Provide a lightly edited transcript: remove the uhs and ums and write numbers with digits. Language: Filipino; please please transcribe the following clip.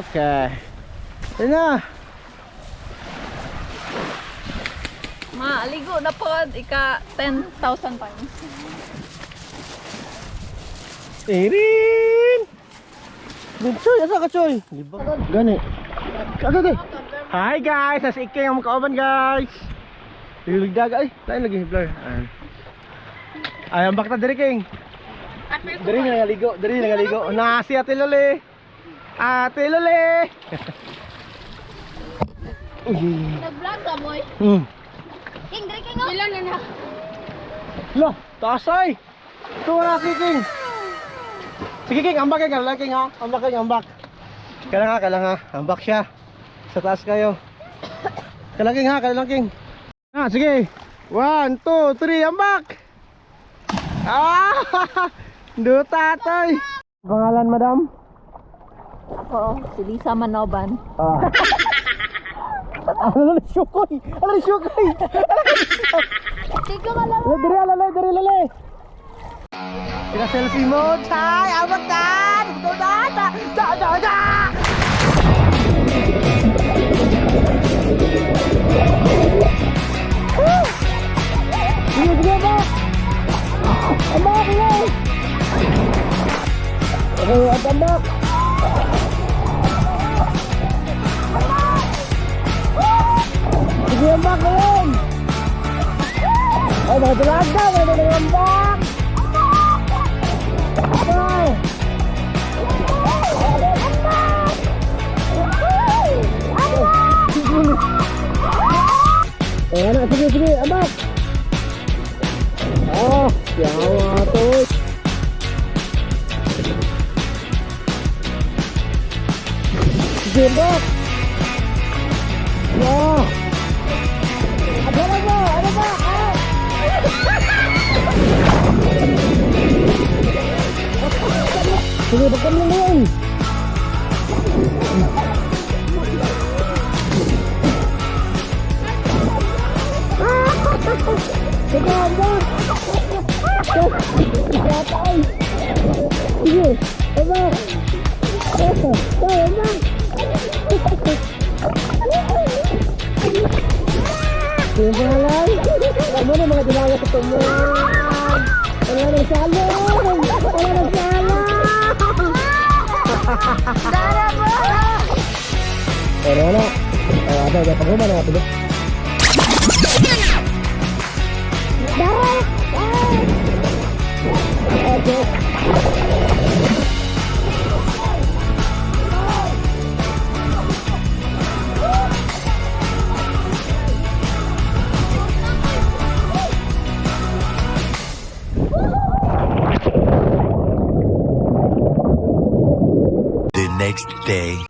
Okay. Ayun na. Maaligo na po, ika 10,000 times. Erin! Choy, asa ka Choy? Gani. Agad. Hi guys, nasa Ike ang makauban guys. Lilig daga ay, lain lagi blur. Ay, ang bakta Diri King. Diri nagaligo. Na si Ate Lole. Ate Lole. Nag-vlog ka, boy? King, Diri King, oh. Ilan na? Loh, tasay. Tura si King. Sige King, ambak King, King ha. Ambak. Kailangan ha. Ambak siya. Sa taas kayo. Kailangan King. Sige. 1, 2, 3, ambak. Duta toy. Pangalan madam? Ako, si Lisa Manoban. Ano na syukoy? Tika ka lang. Diri. Tira selfie mode. Hi, ambak dan. Da. Sige ba? Ambak ya. Ambak. Sige ambak ngayon. Ay, nakatulaga. May ambak. Ay. Sige, ambak. Yawa to. Sige, ambak. Ya. Ano ba? Sige, bakit mo ngayon? Sige, ambak. Sige, ambak. Sige, pangalan. Kamu na mga dinaya sa tumuan. Wala ng salong. Dara mo! Pero wala. Ada paguma na ito. Okay. The next day.